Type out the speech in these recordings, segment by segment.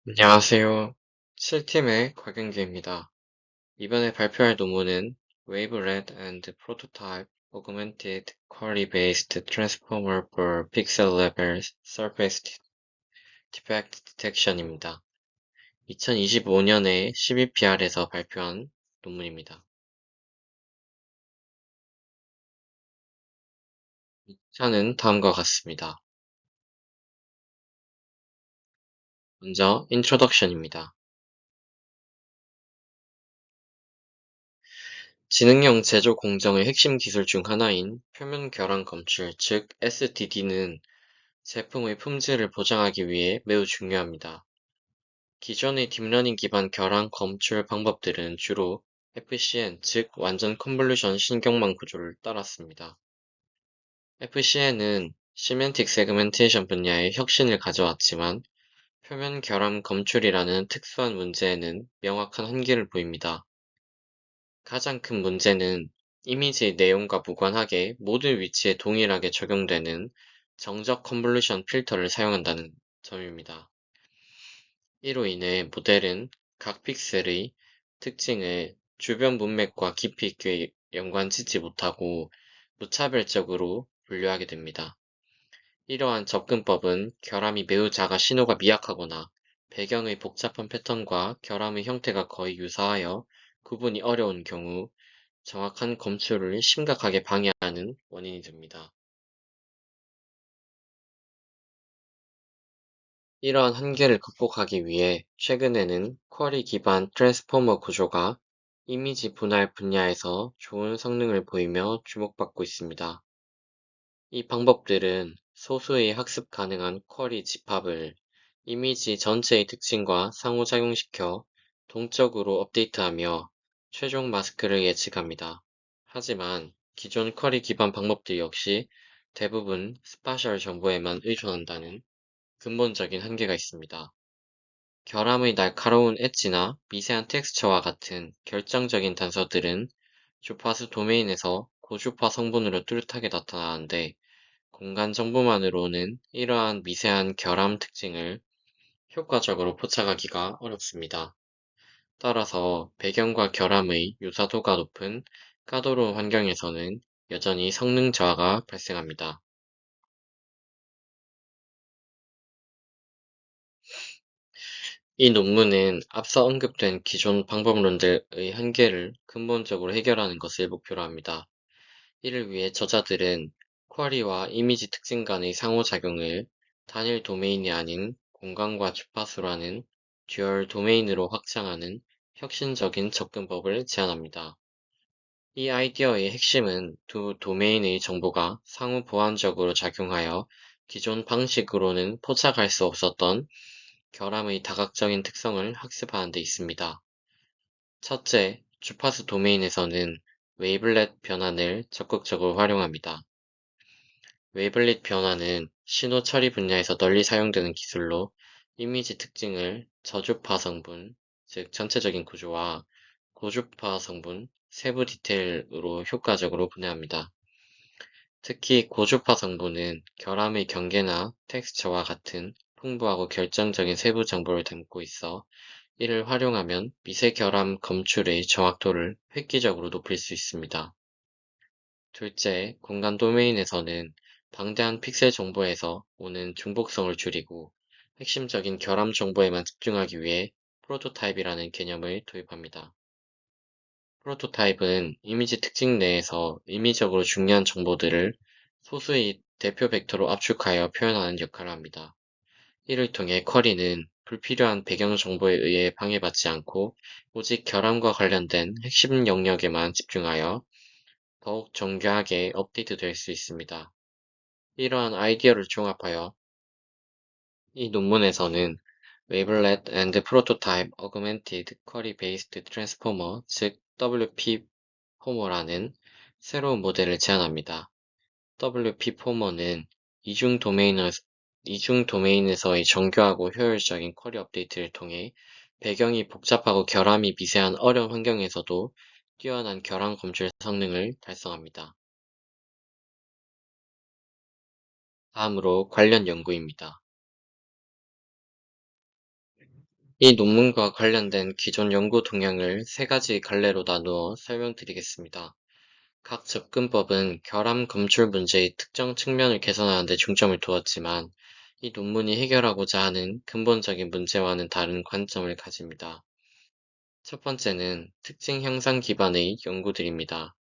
안녕하세요. 7팀의 곽윤기입니다. 이번에 발표할 논문은 Wavelet and Prototype Augmented Query-Based Transformer for Pixel Level Surface Defect Detection입니다. 2025년에 12PR에서 발표한 논문입니다. 차는 다음과 같습니다. 먼저 Introduction입니다. 지능형 제조 공정의 핵심 기술 중 하나인 표면 결함 검출, 즉 SDD는 제품의 품질을 보장하기 위해 매우 중요합니다. 기존의 딥러닝 기반 결함 검출 방법들은 주로 FCN, 즉 완전 컨볼루션 신경망 구조를 따랐습니다. FCN은 시멘틱 세그멘테이션 분야에 혁신을 가져왔지만 표면 결함 검출이라는 특수한 문제에는 명확한 한계를 보입니다. 가장 큰 문제는 이미지 내용과 무관하게 모든 위치에 동일하게 적용되는 정적 컨볼루션 필터를 사용한다는 점입니다. 이로 인해 모델은 각 픽셀의 특징을 주변 문맥과 깊이 있게 연관짓지 못하고 무차별적으로 분류하게 됩니다. 이러한 접근법은 결함이 매우 작아 신호가 미약하거나 배경의 복잡한 패턴과 결함의 형태가 거의 유사하여 구분이 어려운 경우 정확한 검출을 심각하게 방해하는 원인이 됩니다. 이러한 한계를 극복하기 위해 최근에는 쿼리 기반 트랜스포머 구조가 이미지 분할 분야에서 좋은 성능을 보이며 주목받고 있습니다. 이 방법들은 소수의 학습 가능한 쿼리 집합을 이미지 전체의 특징과 상호작용시켜 동적으로 업데이트하며 최종 마스크를 예측합니다. 하지만 기존 쿼리 기반 방법들 역시 대부분 스파셜 정보에만 의존한다는 근본적인 한계가 있습니다. 결함의 날카로운 엣지나 미세한 텍스처와 같은 결정적인 단서들은 주파수 도메인에서 고주파 성분으로 뚜렷하게 나타나는데 공간 정보만으로는 이러한 미세한 결함 특징을 효과적으로 포착하기가 어렵습니다. 따라서 배경과 결함의 유사도가 높은 까다로운 환경에서는 여전히 성능 저하가 발생합니다. 이 논문은 앞서 언급된 기존 방법론들의 한계를 근본적으로 해결하는 것을 목표로 합니다. 이를 위해 저자들은 쿼리와 이미지 특징 간의 상호작용을 단일 도메인이 아닌 공간과 주파수라는 듀얼 도메인으로 확장하는 혁신적인 접근법을 제안합니다. 이 아이디어의 핵심은 두 도메인의 정보가 상호 보완적으로 작용하여 기존 방식으로는 포착할 수 없었던 결함의 다각적인 특성을 학습하는 데 있습니다. 첫째, 주파수 도메인에서는 웨이블렛 변환을 적극적으로 활용합니다. 웨이블렛 변환은 신호 처리 분야에서 널리 사용되는 기술로 이미지 특징을 저주파 성분, 즉 전체적인 구조와 고주파 성분, 세부 디테일으로 효과적으로 분해합니다. 특히 고주파 성분은 결함의 경계나 텍스처와 같은 풍부하고 결정적인 세부 정보를 담고 있어 이를 활용하면 미세 결함 검출의 정확도를 획기적으로 높일 수 있습니다. 둘째, 공간 도메인에서는 방대한 픽셀 정보에서 오는 중복성을 줄이고 핵심적인 결함 정보에만 집중하기 위해 프로토타입이라는 개념을 도입합니다. 프로토타입은 이미지 특징 내에서 임의적으로 중요한 정보들을 소수의 대표 벡터로 압축하여 표현하는 역할을 합니다. 이를 통해 쿼리는 불필요한 배경 정보에 의해 방해받지 않고 오직 결함과 관련된 핵심 영역에만 집중하여 더욱 정교하게 업데이트될 수 있습니다. 이러한 아이디어를 종합하여 이 논문에서는 Wavelet and Prototype Augmented Query Based Transformer, 즉 WP-포머라는 새로운 모델을 제안합니다. WP-포머는 이중 도메인에서의 정교하고 효율적인 쿼리 업데이트를 통해 배경이 복잡하고 결함이 미세한 어려운 환경에서도 뛰어난 결함 검출 성능을 달성합니다. 다음으로 관련 연구입니다. 이 논문과 관련된 기존 연구 동향을 세 가지 갈래로 나누어 설명드리겠습니다. 각 접근법은 결함 검출 문제의 특정 측면을 개선하는 데 중점을 두었지만, 이 논문이 해결하고자 하는 근본적인 문제와는 다른 관점을 가집니다. 첫 번째는 특징 형상 기반의 연구들입니다.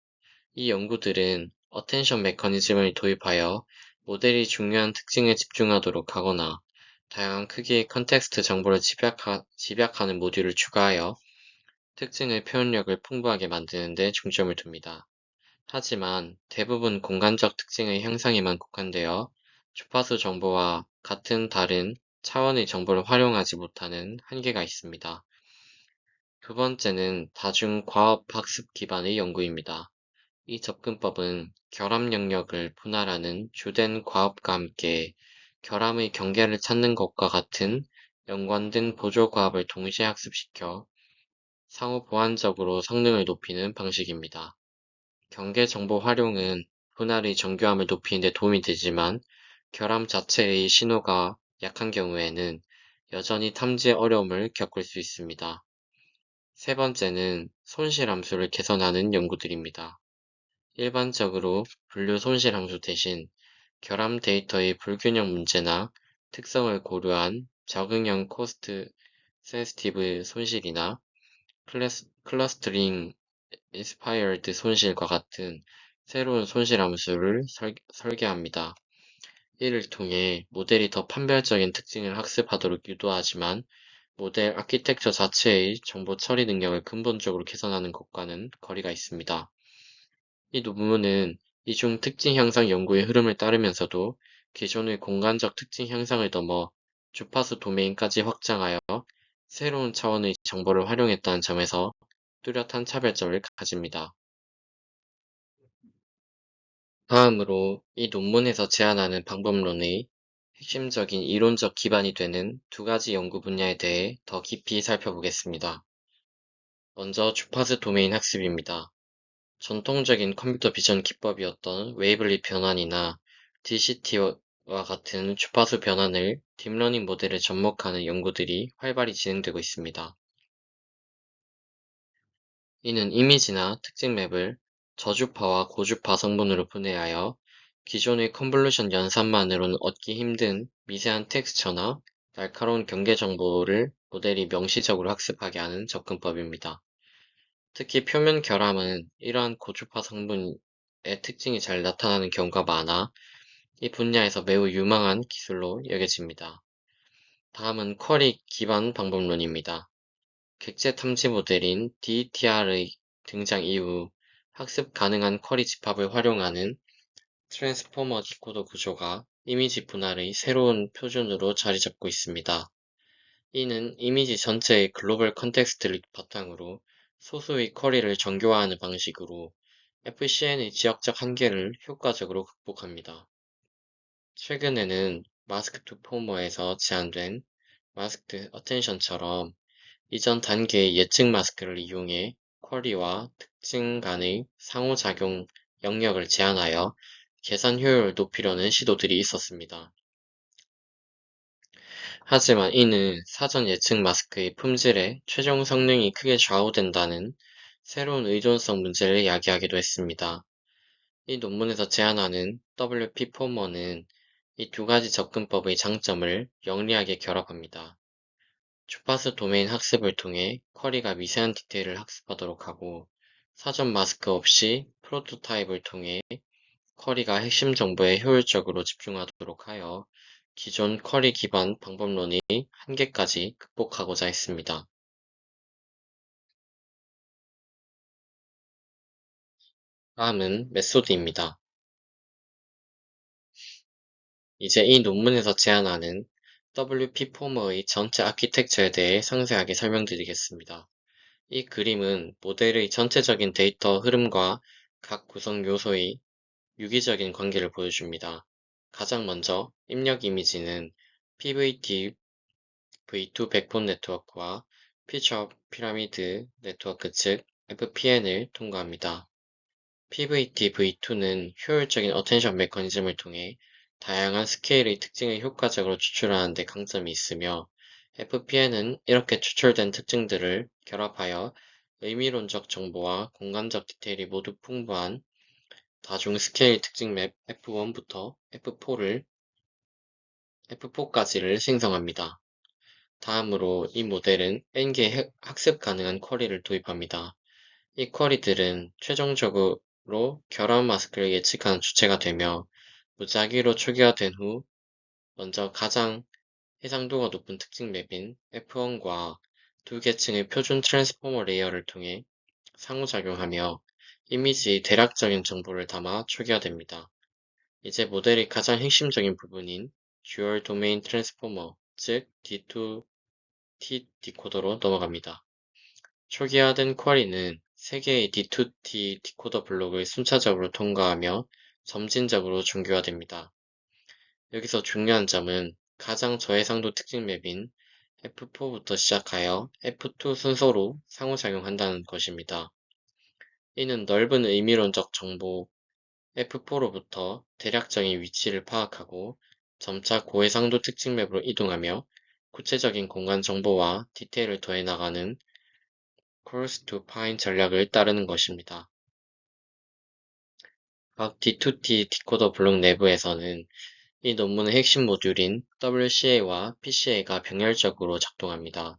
이 연구들은 어텐션 메커니즘을 도입하여 모델이 중요한 특징에 집중하도록 하거나, 다양한 크기의 컨텍스트 정보를 집약하는 모듈을 추가하여 특징의 표현력을 풍부하게 만드는 데 중점을 둡니다. 하지만 대부분 공간적 특징의 형상에만 국한되어 주파수 정보와 같은 다른 차원의 정보를 활용하지 못하는 한계가 있습니다. 두 번째는 다중과업 학습 기반의 연구입니다. 이 접근법은 결함 영역을 분할하는 주된 과업과 함께 결함의 경계를 찾는 것과 같은 연관된 보조 과업을 동시에 학습시켜 상호 보완적으로 성능을 높이는 방식입니다. 경계 정보 활용은 분할의 정교함을 높이는 데 도움이 되지만, 결함 자체의 신호가 약한 경우에는 여전히 탐지에 어려움을 겪을 수 있습니다. 세 번째는 손실 함수를 개선하는 연구들입니다. 일반적으로 분류 손실 함수 대신 결함 데이터의 불균형 문제나 특성을 고려한 적응형 코스트 센시티브 손실이나 클러스터링 인스파이어드 손실과 같은 새로운 손실 함수를 설계합니다. 이를 통해 모델이 더 판별적인 특징을 학습하도록 유도하지만, 모델 아키텍처 자체의 정보 처리 능력을 근본적으로 개선하는 것과는 거리가 있습니다. 이 논문은 이중 특징 형상 연구의 흐름을 따르면서도 기존의 공간적 특징 형상을 넘어 주파수 도메인까지 확장하여 새로운 차원의 정보를 활용했다는 점에서 뚜렷한 차별점을 가집니다. 다음으로 이 논문에서 제안하는 방법론의 핵심적인 이론적 기반이 되는 두 가지 연구 분야에 대해 더 깊이 살펴보겠습니다. 먼저 주파수 도메인 학습입니다. 전통적인 컴퓨터 비전 기법이었던 웨이블리 변환이나 DCT와 같은 주파수 변환을 딥러닝 모델에 접목하는 연구들이 활발히 진행되고 있습니다. 이는 이미지나 특징 맵을 저주파와 고주파 성분으로 분해하여 기존의 컨볼루션 연산만으로는 얻기 힘든 미세한 텍스처나 날카로운 경계 정보를 모델이 명시적으로 학습하게 하는 접근법입니다. 특히 표면 결함은 이러한 고주파 성분의 특징이 잘 나타나는 경우가 많아 이 분야에서 매우 유망한 기술로 여겨집니다. 다음은 쿼리 기반 방법론입니다. 객체 탐지 모델인 DTR의 등장 이후 학습 가능한 쿼리 집합을 활용하는 트랜스포머 디코더 구조가 이미지 분할의 새로운 표준으로 자리 잡고 있습니다. 이는 이미지 전체의 글로벌 컨텍스트를 바탕으로 소수의 쿼리를 정교화하는 방식으로 FCN의 지역적 한계를 효과적으로 극복합니다. 최근에는 마스크 투 포머에서 제안된 마스크드 어텐션처럼 이전 단계의 예측 마스크를 이용해 쿼리와 특징 간의 상호작용 영역을 제한하여 계산 효율을 높이려는 시도들이 있었습니다. 하지만 이는 사전 예측 마스크의 품질에 최종 성능이 크게 좌우된다는 새로운 의존성 문제를 야기하기도 했습니다. 이 논문에서 제안하는 WP포머는 이 두 가지 접근법의 장점을 영리하게 결합합니다. 주파수 도메인 학습을 통해 쿼리가 미세한 디테일을 학습하도록 하고, 사전 마스크 없이 프로토타입을 통해 쿼리가 핵심 정보에 효율적으로 집중하도록 하여 기존 쿼리 기반 방법론의 한계까지 극복하고자 했습니다. 다음은 메소드입니다. 이제 이 논문에서 제안하는 WP포머의 전체 아키텍처에 대해 상세하게 설명드리겠습니다. 이 그림은 모델의 전체적인 데이터 흐름과 각 구성 요소의 유기적인 관계를 보여줍니다. 가장 먼저 입력 이미지는 PVT V2 백본 네트워크와 피처 피라미드 네트워크 즉 FPN을 통과합니다. PVT V2는 효율적인 어텐션 메커니즘을 통해 다양한 스케일의 특징을 효과적으로 추출하는 데 강점이 있으며, FPN은 이렇게 추출된 특징들을 결합하여 의미론적 정보와 공간적 디테일이 모두 풍부한 다중 스케일 특징 맵 F1부터 F4까지를 생성합니다. 다음으로 이 모델은 N개의 학습 가능한 쿼리를 도입합니다. 이 쿼리들은 최종적으로 결합 마스크를 예측하는 주체가 되며 무작위로 초기화된 후 먼저 가장 해상도가 높은 특징 맵인 F1과 두 계층의 표준 트랜스포머 레이어를 통해 상호작용하며 이미지의 대략적인 정보를 담아 초기화됩니다. 이제 모델의 가장 핵심적인 부분인 듀얼 도메인 트랜스포머, 즉 D2T 디코더로 넘어갑니다. 초기화된 쿼리는 3개의 D2T 디코더 블록을 순차적으로 통과하며 점진적으로 정교화됩니다. 여기서 중요한 점은 가장 저해상도 특징 맵인 F4부터 시작하여 F2 순서로 상호작용한다는 것입니다. 이는 넓은 의미론적 정보 F4로부터 대략적인 위치를 파악하고 점차 고해상도 특징 맵으로 이동하며 구체적인 공간 정보와 디테일을 더해 나가는 Cross to Pine 전략을 따르는 것입니다. 각 D2T 디코더 블록 내부에서는 이 논문의 핵심 모듈인 WCA와 PCA가 병렬적으로 작동합니다.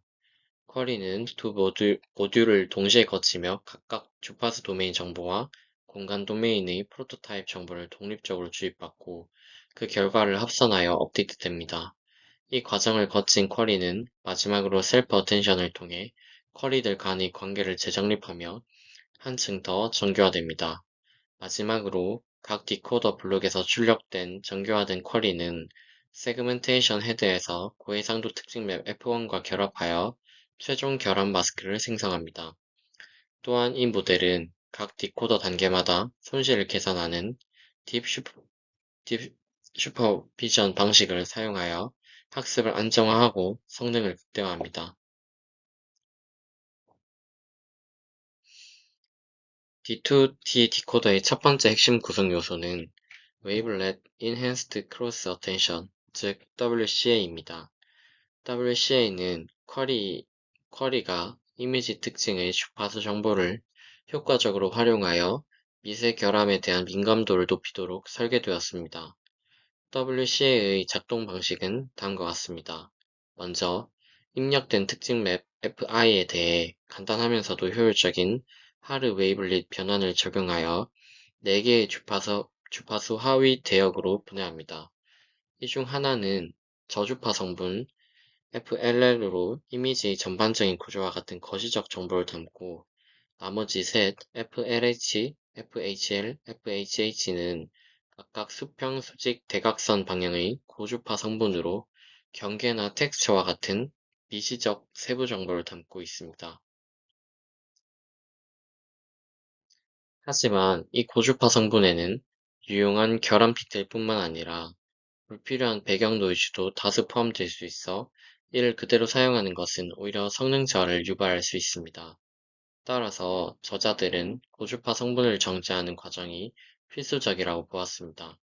쿼리는 두 모듈을 동시에 거치며 각각 주파수 도메인 정보와 공간 도메인의 프로토타입 정보를 독립적으로 주입받고 그 결과를 합산하여 업데이트됩니다. 이 과정을 거친 쿼리는 마지막으로 셀프 어텐션을 통해 쿼리들 간의 관계를 재정립하며 한층 더 정교화됩니다. 마지막으로 각 디코더 블록에서 출력된 정교화된 쿼리는 세그멘테이션 헤드에서 고해상도 특징 맵 F1과 결합하여 최종 결합 마스크를 생성합니다. 또한 이 모델은 각 디코더 단계마다 손실을 계산하는 딥 슈퍼비전 방식을 사용하여 학습을 안정화하고 성능을 극대화합니다. D2T 디코더의 첫 번째 핵심 구성 요소는 Wavelet Enhanced Cross Attention, 즉 WCA입니다. WCA는 쿼리가 이미지 특징의 주파수 정보를 효과적으로 활용하여 미세 결함에 대한 민감도를 높이도록 설계되었습니다. WCA의 작동 방식은 다음과 같습니다. 먼저 입력된 특징 맵 FI에 대해 간단하면서도 효율적인 하르 웨이블릿 변환을 적용하여 4개의 주파수 하위 대역으로 분해합니다. 이 중 하나는 저주파 성분 FLL으로 이미지의 전반적인 구조와 같은 거시적 정보를 담고 나머지 셋 FLH, FHL, FHH는 각각 수평, 수직, 대각선 방향의 고주파 성분으로 경계나 텍스처와 같은 미시적 세부 정보를 담고 있습니다. 하지만 이 고주파 성분에는 유용한 결함 디테일뿐만 아니라 불필요한 배경 노이즈도 다수 포함될 수 있어 이를 그대로 사용하는 것은 오히려 성능 저하를 유발할 수 있습니다. 따라서 저자들은 고주파 성분을 정제하는 과정이 필수적이라고 보았습니다.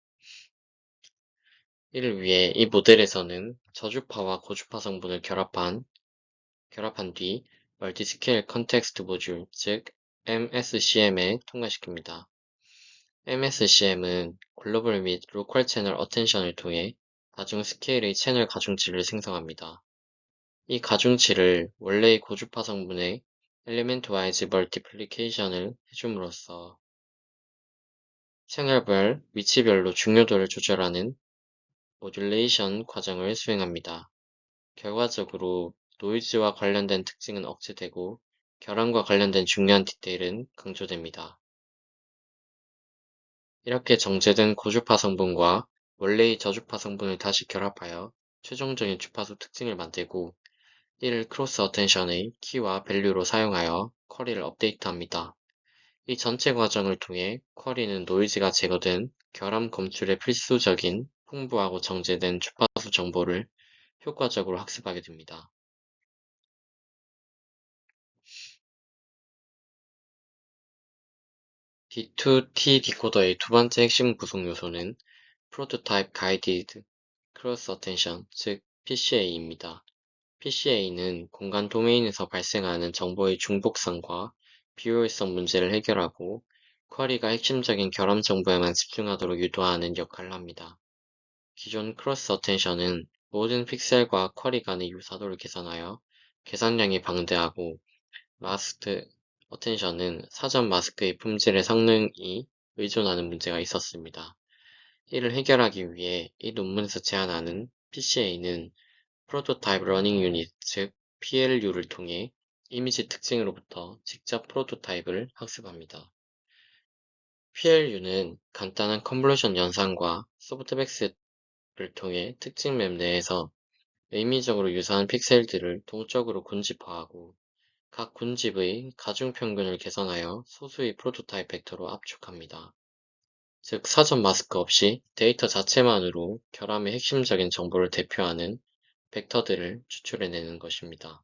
이를 위해 이 모델에서는 저주파와 고주파 성분을 결합한 뒤 멀티스케일 컨텍스트 모듈, 즉 MSCM에 통과시킵니다. MSCM은 글로벌 및 로컬 채널 어텐션을 통해 다중 스케일의 채널 가중치를 생성합니다. 이 가중치를 원래의 고주파 성분의 엘리멘트 와이즈 멀티플리케이션을 해줌으로써 채널별, 위치별로 중요도를 조절하는 모듈레이션 과정을 수행합니다. 결과적으로 노이즈와 관련된 특징은 억제되고 결함과 관련된 중요한 디테일은 강조됩니다. 이렇게 정제된 고주파 성분과 원래의 저주파 성분을 다시 결합하여 최종적인 주파수 특징을 만들고 이를 크로스 어텐션의 키와 밸류로 사용하여 쿼리를 업데이트합니다. 이 전체 과정을 통해 쿼리는 노이즈가 제거된 결함 검출에 필수적인 풍부하고 정제된 주파수 정보를 효과적으로 학습하게 됩니다. D2T 디코더의 두 번째 핵심 구성 요소는 Prototype Guided Cross Attention, 즉 PCA입니다. PCA는 공간 도메인에서 발생하는 정보의 중복성과 비효율성 문제를 해결하고 쿼리가 핵심적인 결함 정보에만 집중하도록 유도하는 역할을 합니다. 기존 크로스 어텐션은 모든 픽셀과 쿼리 간의 유사도를 계산하여 계산량이 방대하고 마스크 어텐션은 사전 마스크의 품질의 성능이 의존하는 문제가 있었습니다. 이를 해결하기 위해 이 논문에서 제안하는 PCA는 프로토타입 러닝 유닛, 즉 PLU를 통해 이미지 특징으로부터 직접 프로토타입을 학습합니다. PLU는 간단한 컨볼루션 연산과 소프트맥스를 통해 특징 맵 내에서 의미적으로 유사한 픽셀들을 동적으로 군집화하고 각 군집의 가중평균을 계산하여 소수의 프로토타입 벡터로 압축합니다. 즉, 사전 마스크 없이 데이터 자체만으로 결함의 핵심적인 정보를 대표하는 벡터들을 추출해내는 것입니다.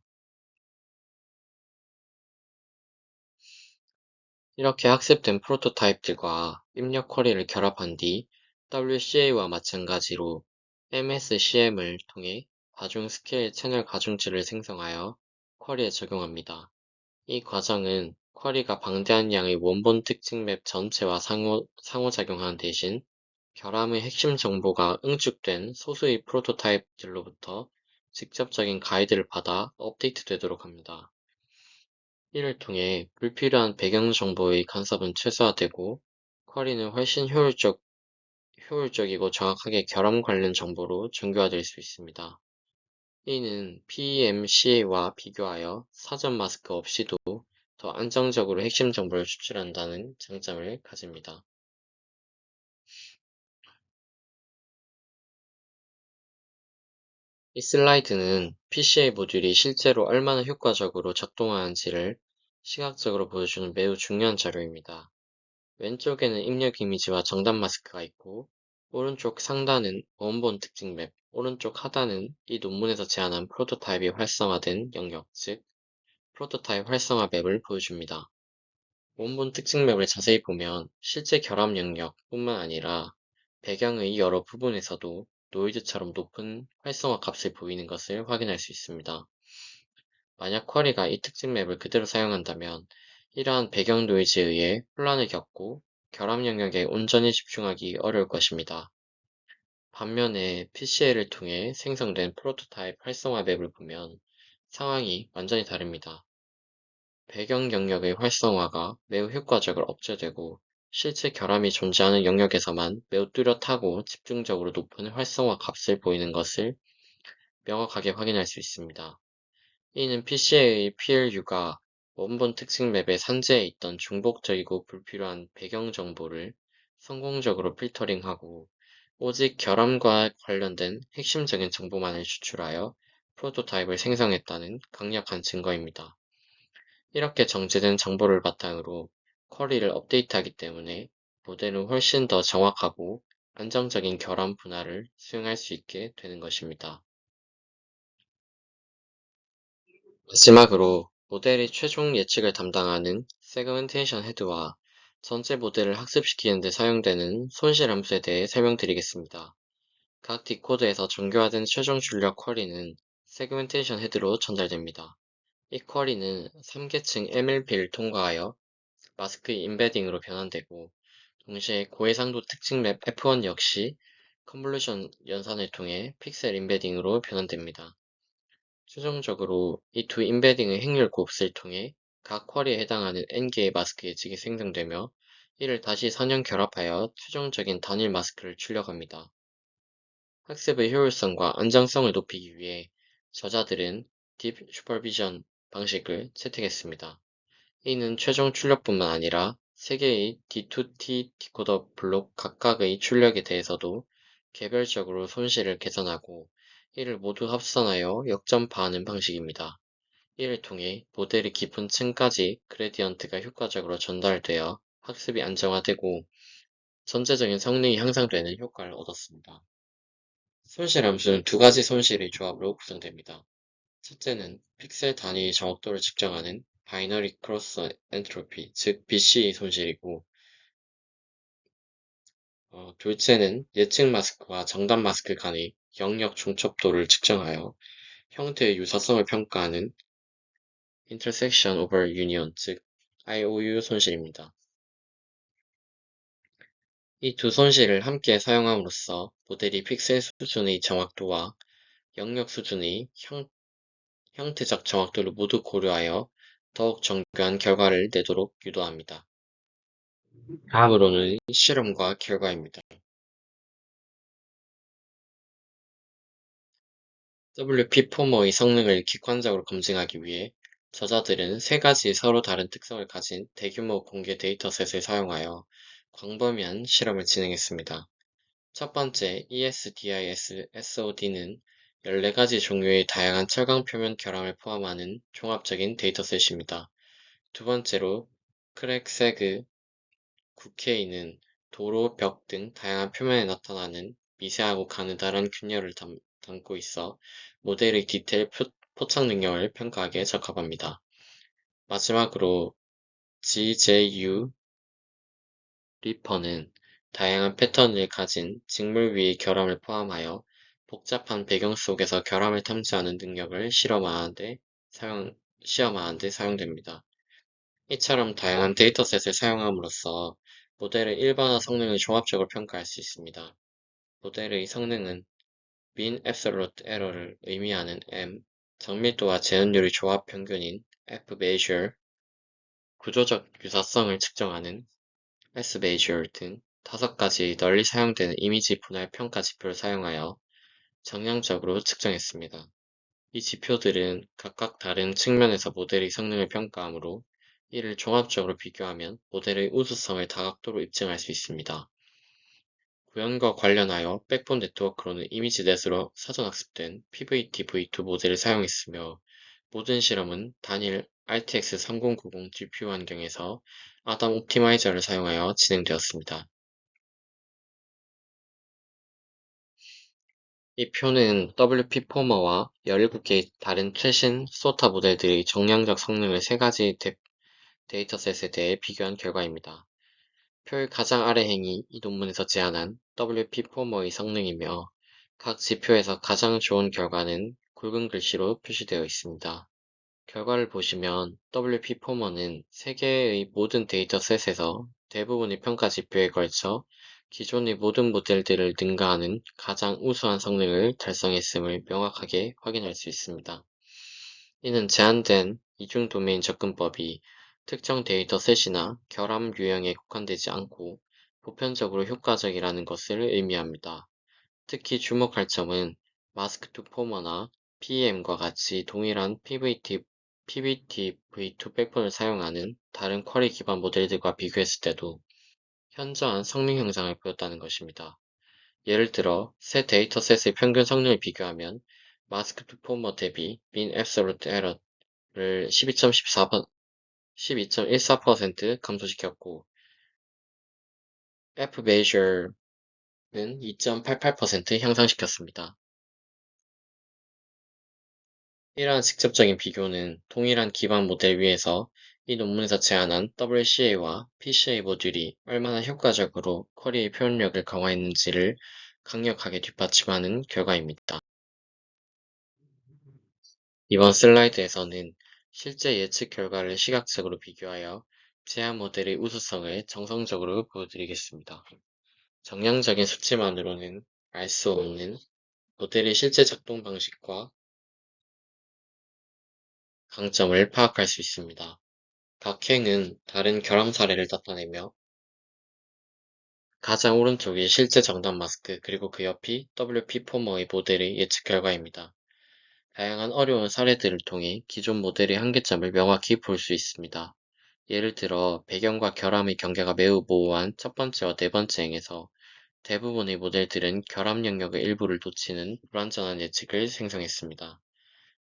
이렇게 학습된 프로토타입들과 입력 쿼리를 결합한 뒤 WCA와 마찬가지로 MSCM을 통해 가중 스케일 채널 가중치를 생성하여 쿼리에 적용합니다. 이 과정은 쿼리가 방대한 양의 원본 특징 맵 전체와 상호작용하는 대신 결함의 핵심 정보가 응축된 소수의 프로토타입들로부터 직접적인 가이드를 받아 업데이트되도록 합니다. 이를 통해 불필요한 배경 정보의 간섭은 최소화되고 쿼리는 훨씬 효율적이고 정확하게 결함 관련 정보로 정교화될 수 있습니다. 이는 PEMCA와 비교하여 사전 마스크 없이도 더 안정적으로 핵심 정보를 추출한다는 장점을 가집니다. 이 슬라이드는 PCA 모듈이 실제로 얼마나 효과적으로 작동하는지를 시각적으로 보여주는 매우 중요한 자료입니다. 왼쪽에는 입력 이미지와 정답 마스크가 있고, 오른쪽 상단은 원본 특징 맵, 오른쪽 하단은 이 논문에서 제안한 프로토타입이 활성화된 영역, 즉 프로토타입 활성화 맵을 보여줍니다. 원본 특징 맵을 자세히 보면 실제 결합 영역뿐만 아니라 배경의 여러 부분에서도 노이즈처럼 높은 활성화 값을 보이는 것을 확인할 수 있습니다. 만약 쿼리가 이 특징 맵을 그대로 사용한다면 이러한 배경 노이즈에 의해 혼란을 겪고 결합 영역에 온전히 집중하기 어려울 것입니다. 반면에 PCA를 통해 생성된 프로토타입 활성화 맵을 보면 상황이 완전히 다릅니다. 배경 영역의 활성화가 매우 효과적으로 억제되고 실제 결함이 존재하는 영역에서만 매우 뚜렷하고 집중적으로 높은 활성화 값을 보이는 것을 명확하게 확인할 수 있습니다. 이는 PCA의 PLU가 원본 특징 맵의 산재에 있던 중복적이고 불필요한 배경 정보를 성공적으로 필터링하고 오직 결함과 관련된 핵심적인 정보만을 추출하여 프로토타입을 생성했다는 강력한 증거입니다. 이렇게 정제된 정보를 바탕으로 쿼리를 업데이트하기 때문에 모델은 훨씬 더 정확하고 안정적인 결함 분할을 수행할 수 있게 되는 것입니다. 마지막으로 모델의 최종 예측을 담당하는 세그멘테이션 헤드와 전체 모델을 학습시키는 데 사용되는 손실 함수에 대해 설명드리겠습니다. 각 디코드에서 정교화된 최종 출력 쿼리는 세그멘테이션 헤드로 전달됩니다. 이 쿼리는 3계층 MLP를 통과하여 마스크 임베딩으로 변환되고, 동시에 고해상도 특징 맵 F1 역시 컨볼루션 연산을 통해 픽셀 임베딩으로 변환됩니다. 최종적으로 이 두 임베딩의 행렬 곱슬을 통해 각 쿼리에 해당하는 n개의 마스크 예측이 생성되며 이를 다시 선형 결합하여 최종적인 단일 마스크를 출력합니다. 학습의 효율성과 안정성을 높이기 위해 저자들은 딥 슈퍼비전 방식을 채택했습니다. 이는 최종 출력뿐만 아니라 3개의 D2T 디코더 블록 각각의 출력에 대해서도 개별적으로 손실을 계산하고 이를 모두 합산하여 역전파하는 방식입니다. 이를 통해 모델의 깊은 층까지 그레디언트가 효과적으로 전달되어 학습이 안정화되고 전체적인 성능이 향상되는 효과를 얻었습니다. 손실 함수는 두 가지 손실의 조합으로 구성됩니다. 첫째는 픽셀 단위의 정확도를 측정하는 바이너리 크로스 엔트로피, 즉 BC의 손실이고, 둘째는 예측 마스크와 정답 마스크 간의 영역 중첩도를 측정하여 형태의 유사성을 평가하는 intersection over union, 즉 IOU 손실입니다. 이 두 손실을 함께 사용함으로써 모델이 픽셀 수준의 정확도와 영역 수준의 형태적 정확도를 모두 고려하여 더욱 정교한 결과를 내도록 유도합니다. 다음으로는 실험과 결과입니다. WP-포머의 성능을 객관적으로 검증하기 위해 저자들은 세 가지 서로 다른 특성을 가진 대규모 공개 데이터셋을 사용하여 광범위한 실험을 진행했습니다. 첫 번째 ESDIS-SOD는 14가지 종류의 다양한 철강 표면 결함을 포함하는 종합적인 데이터셋입니다. 두 번째로 크랙, 국회의는 도로, 벽 등 다양한 표면에 나타나는 미세하고 가느다란 균열을 담고 있어 모델의 디테일 포착 능력을 평가하기에 적합합니다. 마지막으로 GJU 리퍼는 다양한 패턴을 가진 직물 위의 결함을 포함하여 복잡한 배경 속에서 결함을 탐지하는 능력을 시험하는데 사용됩니다. 이처럼 다양한 데이터셋을 사용함으로써 모델의 일반화 성능을 종합적으로 평가할 수 있습니다. 모델의 성능은 mean absolute error를 의미하는 M, 정밀도와 재현율의 조합 평균인 F-measure, 구조적 유사성을 측정하는 S-measure 등 5가지 널리 사용되는 이미지 분할 평가 지표를 사용하여 정량적으로 측정했습니다. 이 지표들은 각각 다른 측면에서 모델의 성능을 평가하므로 이를 종합적으로 비교하면 모델의 우수성을 다각도로 입증할 수 있습니다. 구현과 관련하여 백본 네트워크로는 이미지넷으로 사전학습된 PVT-v2 모델을 사용했으며 모든 실험은 단일 RTX 3090 GPU 환경에서 아담 옵티마이저를 사용하여 진행되었습니다. 이 표는 WP-포머와 17개의 다른 최신 소타 모델들의 정량적 성능을 3가지 데이터셋에 대해 비교한 결과입니다. 표의 가장 아래 행이 이 논문에서 제안한 WP-포머의 성능이며 각 지표에서 가장 좋은 결과는 굵은 글씨로 표시되어 있습니다. 결과를 보시면 WP-포머는 3개의 모든 데이터셋에서 대부분의 평가 지표에 걸쳐 기존의 모든 모델들을 능가하는 가장 우수한 성능을 달성했음을 명확하게 확인할 수 있습니다. 이는 제한된 이중 도메인 접근법이 특정 데이터셋이나 결함 유형에 국한되지 않고 보편적으로 효과적이라는 것을 의미합니다. 특히 주목할 점은 마스크2포머나 PEM과 같이 동일한 PBT-v2 백본을 사용하는 다른 쿼리 기반 모델들과 비교했을 때도 현저한 성능 향상을 보였다는 것입니다. 예를 들어 새 데이터셋의 평균 성능을 비교하면 마스크2포머 대비 mean absolute error를 12.14% 감소시켰고 F-measure는 2.88% 향상시켰습니다. 이러한 직접적인 비교는 동일한 기반 모델 위에서 이 논문에서 제안한 WCA와 PCA 모듈이 얼마나 효과적으로 쿼리의 표현력을 강화했는지를 강력하게 뒷받침하는 결과입니다. 이번 슬라이드에서는 실제 예측 결과를 시각적으로 비교하여 제안 모델의 우수성을 정성적으로 보여드리겠습니다. 정량적인 수치만으로는 알 수 없는 모델의 실제 작동 방식과 강점을 파악할 수 있습니다. 각 행은 다른 결함 사례를 나타내며 가장 오른쪽이 실제 정답 마스크 그리고 그 옆이 WP-포머의 모델의 예측 결과입니다. 다양한 어려운 사례들을 통해 기존 모델의 한계점을 명확히 볼 수 있습니다. 예를 들어 배경과 결함의 경계가 매우 모호한 첫 번째와 네 번째 행에서 대부분의 모델들은 결함 영역의 일부를 놓치는 불완전한 예측을 생성했습니다.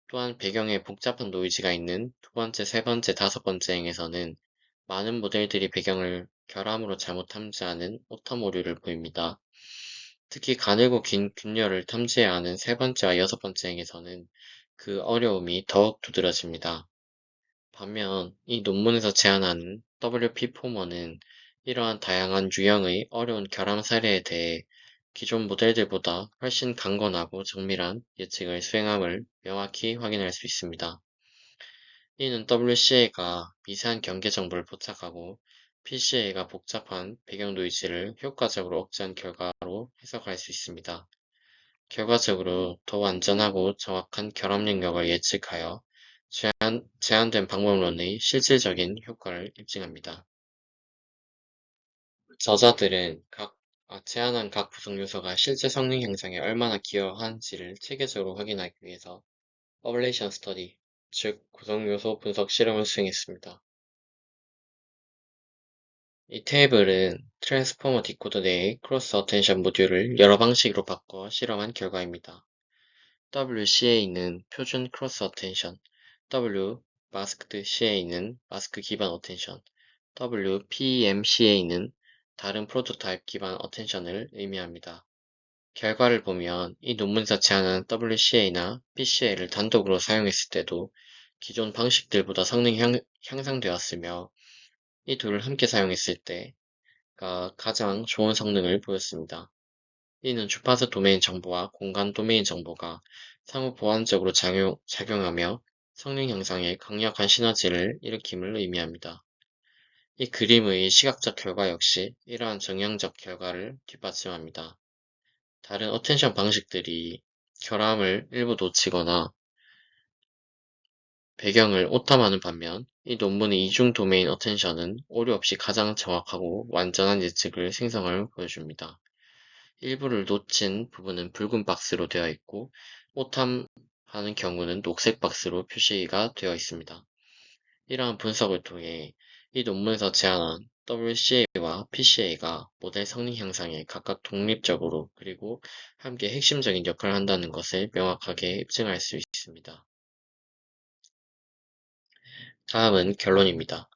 또한 배경에 복잡한 노이즈가 있는 두 번째, 세 번째, 다섯 번째 행에서는 많은 모델들이 배경을 결함으로 잘못 탐지하는 오탐 오류를 보입니다. 특히 가늘고 긴 균열을 탐지해야 하는 세 번째와 여섯 번째 행에서는 그 어려움이 더욱 두드러집니다. 반면 이 논문에서 제안하는 WP-포머는 이러한 다양한 유형의 어려운 결함 사례에 대해 기존 모델들보다 훨씬 강건하고 정밀한 예측을 수행함을 명확히 확인할 수 있습니다. 이는 WCA가 미세한 경계 정보를 포착하고 PCA가 복잡한 배경 노이즈를 효과적으로 억제한 결과로 해석할 수 있습니다. 결과적으로 더 완전하고 정확한 결합 영역을 예측하여 제한된 방법론의 실질적인 효과를 입증합니다. 저자들은 제한한 각 구성 요소가 실제 성능 향상에 얼마나 기여하는지를 체계적으로 확인하기 위해서 퍼블레이션 스터디, 즉 구성 요소 분석 실험을 수행했습니다. 이 테이블은 트랜스포머 디코더 내의 크로스 어텐션 모듈을 여러 방식으로 바꿔 실험한 결과입니다. WCA는 표준 크로스 어텐션, W 마스크드 CA는 마스크 기반 어텐션, WPEMCA는 다른 프로토타입 기반 어텐션을 의미합니다. 결과를 보면 이 논문에서 제안한 WCA나 PCA를 단독으로 사용했을 때도 기존 방식들보다 성능이 향상되었으며 이 둘을 함께 사용했을 때가 가장 좋은 성능을 보였습니다. 이는 주파수 도메인 정보와 공간 도메인 정보가 상호 보완적으로 작용하며 성능 향상에 강력한 시너지를 일으킴을 의미합니다. 이 그림의 시각적 결과 역시 이러한 정량적 결과를 뒷받침합니다. 다른 어텐션 방식들이 결함을 일부 놓치거나 배경을 오탐하는 반면 이 논문의 이중 도메인 어텐션은 오류 없이 가장 정확하고 완전한 예측을 생성을 보여줍니다. 일부를 놓친 부분은 붉은 박스로 되어 있고 오탐하는 경우는 녹색 박스로 표시가 되어 있습니다. 이러한 분석을 통해 이 논문에서 제안한 WCA와 PCA가 모델 성능 향상에 각각 독립적으로 그리고 함께 핵심적인 역할을 한다는 것을 명확하게 입증할 수 있습니다. 다음은 결론입니다.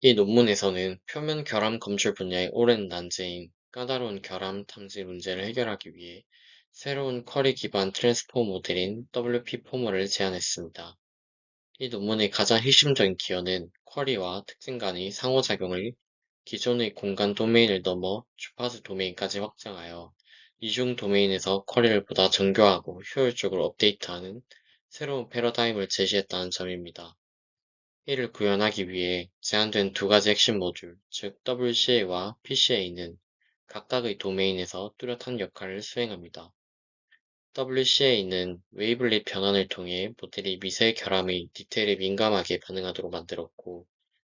이 논문에서는 표면 결함 검출 분야의 오랜 난제인 까다로운 결함 탐지 문제를 해결하기 위해 새로운 쿼리 기반 트랜스포머 모델인 WP-포머를 제안했습니다. 이 논문의 가장 핵심적인 기여는 쿼리와 특징 간의 상호작용을 기존의 공간 도메인을 넘어 주파수 도메인까지 확장하여 이중 도메인에서 쿼리를 보다 정교하고 효율적으로 업데이트하는 새로운 패러다임을 제시했다는 점입니다. 이를 구현하기 위해 제안된 두 가지 핵심 모듈, 즉 WCA와 PCA는 각각의 도메인에서 뚜렷한 역할을 수행합니다. WCA는 웨이블릿 변환을 통해 모델이 미세 결함의 디테일에 민감하게 반응하도록 만들었고,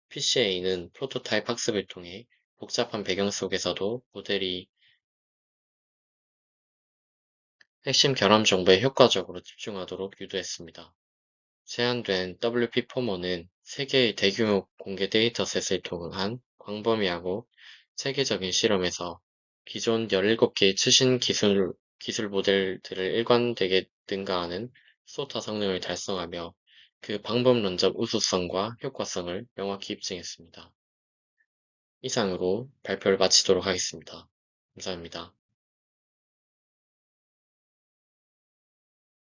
PCA는 프로토타입 학습을 통해 복잡한 배경 속에서도 모델이 핵심 결함 정보에 효과적으로 집중하도록 유도했습니다. 제안된 WP-포머는 3개의 대규모 공개 데이터셋을 통한 광범위하고 체계적인 실험에서 기존 17개의 최신 기술 모델들을 일관되게 능가하는 소타 성능을 달성하며 그 방법론적 우수성과 효과성을 명확히 입증했습니다. 이상으로 발표를 마치도록 하겠습니다. 감사합니다.